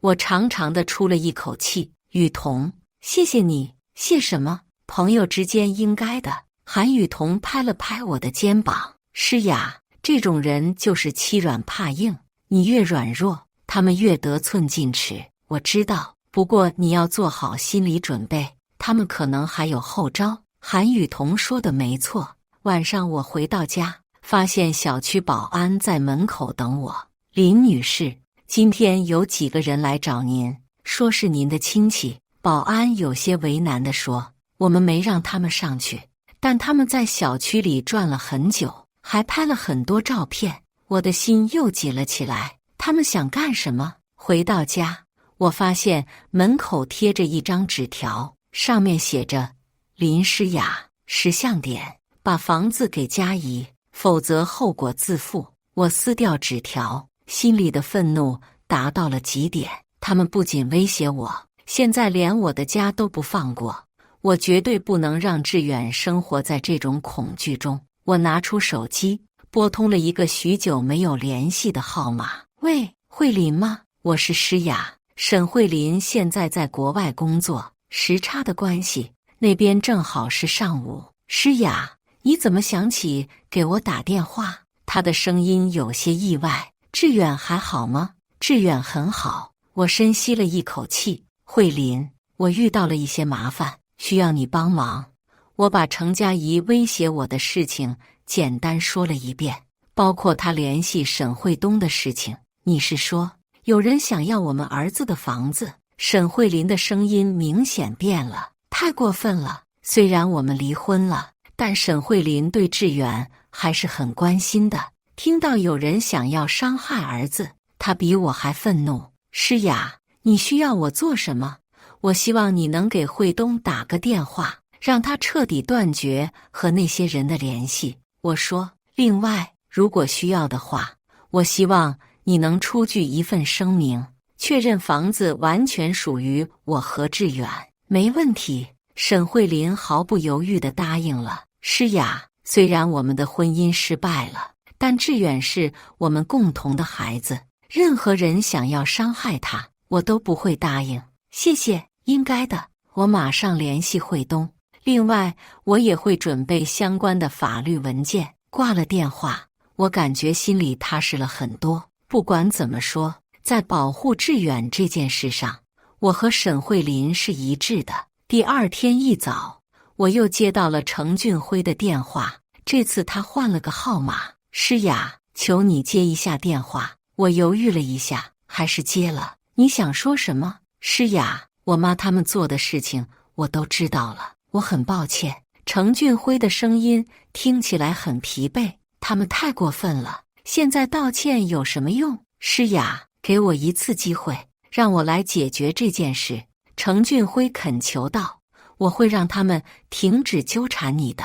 我长长的出了一口气。雨桐，谢谢你。谢什么？朋友之间应该的。韩雨桐拍了拍我的肩膀。诗雅，这种人就是欺软怕硬，你越软弱，他们越得寸进尺。我知道，不过你要做好心理准备，他们可能还有后招。韩雨桐说的没错。晚上我回到家，发现小区保安在门口等我。林女士，今天有几个人来找您，说是您的亲戚。保安有些为难地说，我们没让他们上去，但他们在小区里转了很久，还拍了很多照片。我的心又紧了起来。他们想干什么？回到家，我发现门口贴着一张纸条，上面写着林诗雅识相点，把房子给佳怡，否则后果自负。我撕掉纸条，心里的愤怒达到了极点。他们不仅威胁我，现在连我的家都不放过。我绝对不能让志远生活在这种恐惧中。我拿出手机，拨通了一个许久没有联系的号码。喂，慧琳吗？我是诗雅。沈慧琳现在在国外工作，时差的关系，那边正好是上午。诗雅，你怎么想起给我打电话？他的声音有些意外。志远还好吗？志远很好。我深吸了一口气。慧琳，我遇到了一些麻烦，需要你帮忙。我把程佳怡威胁我的事情简单说了一遍，包括他联系沈慧东的事情。你是说有人想要我们儿子的房子？沈慧琳的声音明显变了。太过分了。虽然我们离婚了，但沈慧琳对志远还是很关心的。听到有人想要伤害儿子，他比我还愤怒。诗雅，你需要我做什么？我希望你能给慧东打个电话，让他彻底断绝和那些人的联系。我说，另外，如果需要的话，我希望你能出具一份声明，确认房子完全属于我和志远。没问题。沈慧琳毫不犹豫地答应了。诗雅，虽然我们的婚姻失败了，但志远是我们共同的孩子，任何人想要伤害他，我都不会答应。谢谢。应该的。我马上联系慧东。另外，我也会准备相关的法律文件。挂了电话，我感觉心里踏实了很多。不管怎么说，在保护志远这件事上，我和沈慧琳是一致的。第二天一早，我又接到了程俊辉的电话，这次他换了个号码。诗雅，求你接一下电话。我犹豫了一下，还是接了。你想说什么？诗雅，我妈他们做的事情我都知道了，我很抱歉。程俊辉的声音听起来很疲惫。他们太过分了，现在道歉有什么用？诗雅，给我一次机会，让我来解决这件事。程俊辉恳求道，我会让他们停止纠缠你的。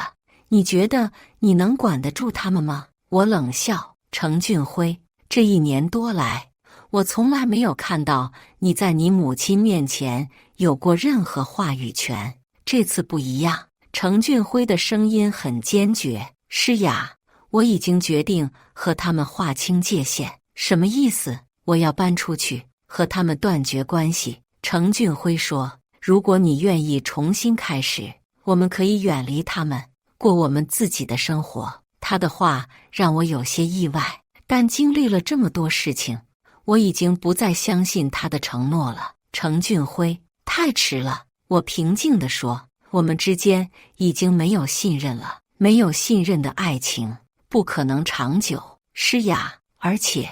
你觉得你能管得住他们吗？我冷笑。程俊辉，这1年多来，我从来没有看到你在你母亲面前有过任何话语权，这次不一样。程俊辉的声音很坚决。诗雅，我已经决定和他们划清界限。什么意思？我要搬出去，和他们断绝关系。程俊辉说，如果你愿意重新开始，我们可以远离他们，过我们自己的生活。他的话让我有些意外，但经历了这么多事情，我已经不再相信他的承诺了。程俊辉，太迟了。我平静地说，我们之间已经没有信任了，没有信任的爱情不可能长久。诗雅，而且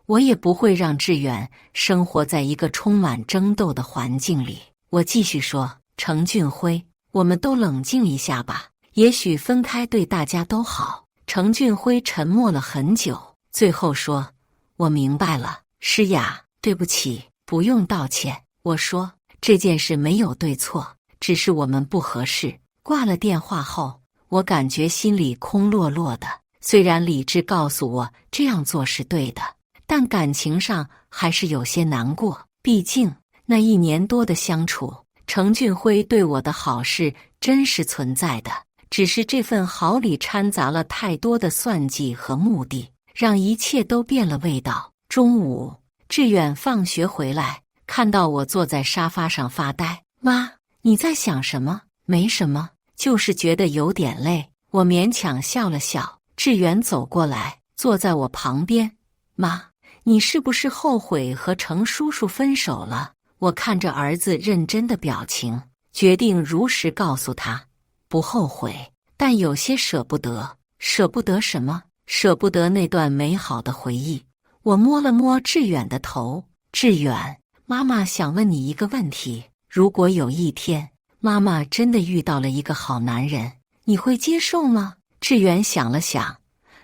我也不会让志远生活在一个充满争斗的环境里。我继续说，程俊辉，我们都冷静一下吧，也许分开对大家都好。程俊辉沉默了很久，最后说，我明白了。诗雅，对不起。不用道歉。我说，这件事没有对错，只是我们不合适。挂了电话后，我感觉心里空落落的，虽然理智告诉我这样做是对的，但感情上还是有些难过。毕竟那1年多的相处，程俊辉对我的好是真实存在的，只是这份好里掺杂了太多的算计和目的，让一切都变了味道。中午，志远放学回来，看到我坐在沙发上发呆。妈，你在想什么？没什么，就是觉得有点累。我勉强笑了笑。志远走过来，坐在我旁边。妈，你是不是后悔和程叔叔分手了？我看着儿子认真的表情，决定如实告诉他，不后悔，但有些舍不得。舍不得什么？舍不得那段美好的回忆。我摸了摸志远的头。志远，妈妈想问你一个问题，如果有一天妈妈真的遇到了一个好男人，你会接受吗？志远想了想，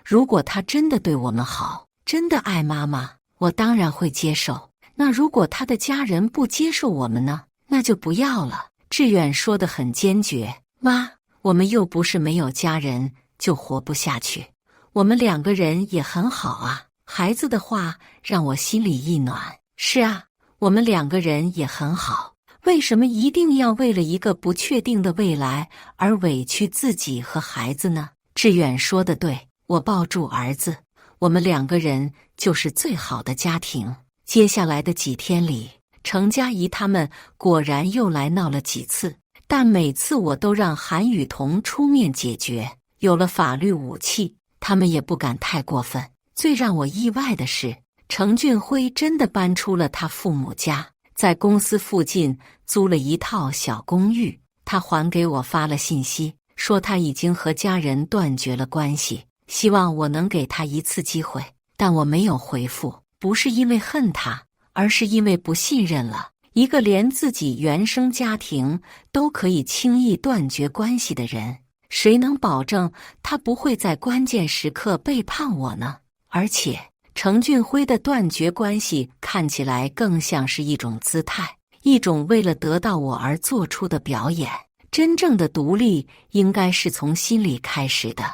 如果他真的对我们好，真的爱妈妈，我当然会接受。那如果他的家人不接受我们呢？那就不要了。志远说得很坚决。妈，我们又不是没有家人就活不下去，我们2个人也很好啊。孩子的话让我心里一暖。是啊，我们2个人也很好，为什么一定要为了一个不确定的未来而委屈自己和孩子呢？志远说得对。我抱住儿子，我们2个人就是最好的家庭。接下来的几天里，程佳怡他们果然又来闹了几次，但每次我都让韩雨桐出面解决。有了法律武器，他们也不敢太过分。最让我意外的是，程俊辉真的搬出了他父母家，在公司附近租了一套小公寓。他还给我发了信息，说他已经和家人断绝了关系，希望我能给他一次机会。但我没有回复，不是因为恨他，而是因为不信任了。一个连自己原生家庭都可以轻易断绝关系的人，谁能保证他不会在关键时刻背叛我呢？而且程俊辉的断绝关系看起来更像是一种姿态，一种为了得到我而做出的表演。真正的独立应该是从心里开始的，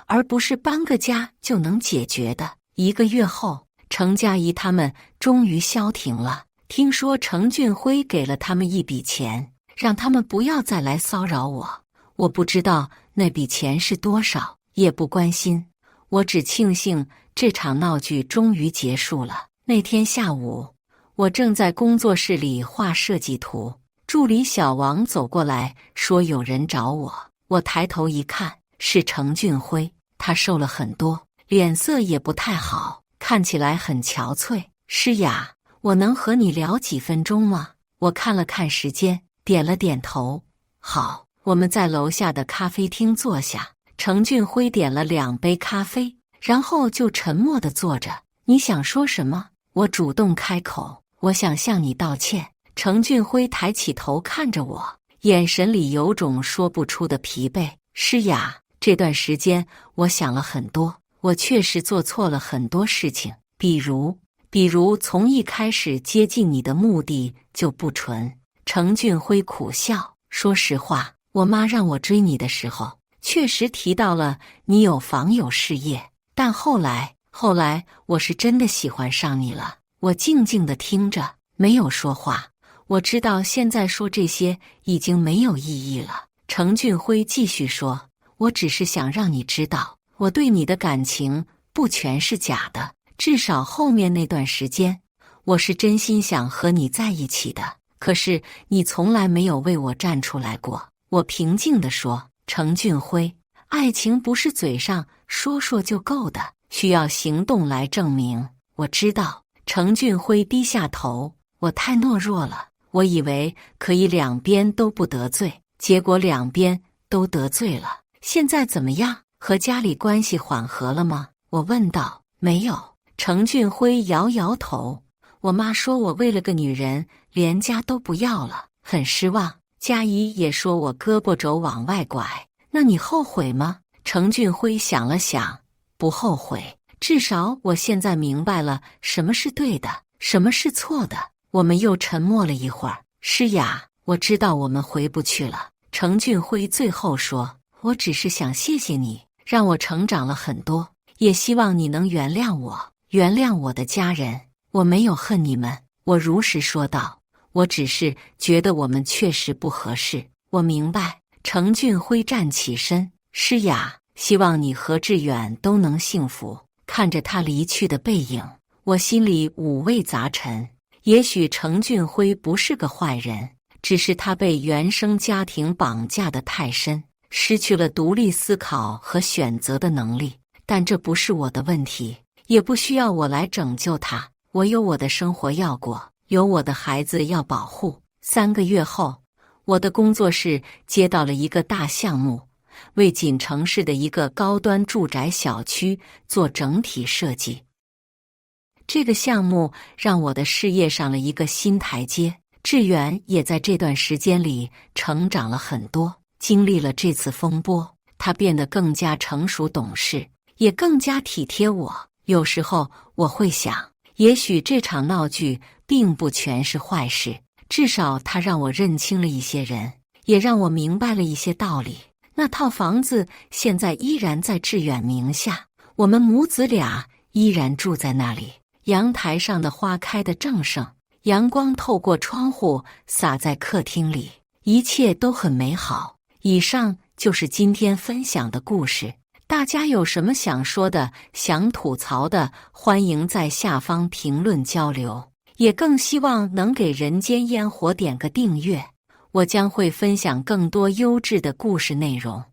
而不是搬个家就能解决的。1个月后，程佳怡他们终于消停了。听说程俊辉给了他们一笔钱，让他们不要再来骚扰我。我不知道那笔钱是多少，也不关心。我只庆幸这场闹剧终于结束了。那天下午，我正在工作室里画设计图，助理小王走过来说有人找我。我抬头一看，是程俊辉。他瘦了很多，脸色也不太好，看起来很憔悴。诗雅，我能和你聊几分钟吗？我看了看时间，点了点头。好。我们在楼下的咖啡厅坐下，程俊辉点了2杯咖啡，然后就沉默地坐着。你想说什么？我主动开口。我想向你道歉。程俊辉抬起头看着我，眼神里有种说不出的疲惫。诗雅，这段时间我想了很多，我确实做错了很多事情，比如从一开始接近你的目的就不纯。程俊辉苦笑，说实话，我妈让我追你的时候，确实提到了你有房有事业，但后来我是真的喜欢上你了。我静静地听着，没有说话。我知道现在说这些已经没有意义了。程俊辉继续说，我只是想让你知道，我对你的感情不全是假的，至少后面那段时间，我是真心想和你在一起的。可是你从来没有为我站出来过。我平静地说，程俊辉，爱情不是嘴上说说就够的，需要行动来证明。我知道。程俊辉低下头，我太懦弱了，我以为可以2边都不得罪，结果2边都得罪了。现在怎么样？和家里关系缓和了吗？我问道。没有。程俊辉摇摇头。我妈说我为了个女人连家都不要了，很失望。佳怡也说我胳膊肘往外拐。那你后悔吗？程俊辉想了想，不后悔。至少我现在明白了什么是对的，什么是错的。我们又沉默了一会儿。诗雅，我知道我们回不去了。程俊辉最后说，我只是想谢谢你，让我成长了很多，也希望你能原谅我，原谅我的家人。我没有恨你们。我如实说道。我只是觉得我们确实不合适。我明白。程俊辉站起身，诗雅，希望你和志远都能幸福。看着他离去的背影，我心里五味杂陈。也许程俊辉不是个坏人，只是他被原生家庭绑架得太深，失去了独立思考和选择的能力。但这不是我的问题，也不需要我来拯救他。我有我的生活要过，有我的孩子要保护。3个月后，我的工作室接到了一个大项目，为锦城市的一个高端住宅小区做整体设计。这个项目让我的事业上了一个新台阶。志远也在这段时间里成长了很多，经历了这次风波，他变得更加成熟懂事，也更加体贴我。有时候我会想，也许这场闹剧并不全是坏事，至少他让我认清了一些人，也让我明白了一些道理。那套房子现在依然在志远名下，我们母子俩依然住在那里。阳台上的花开得正盛，阳光透过窗户洒在客厅里，一切都很美好。以上就是今天分享的故事，大家有什么想说的、想吐槽的，欢迎在下方评论交流。也更希望能给人间烟火点个订阅，我将会分享更多优质的故事内容。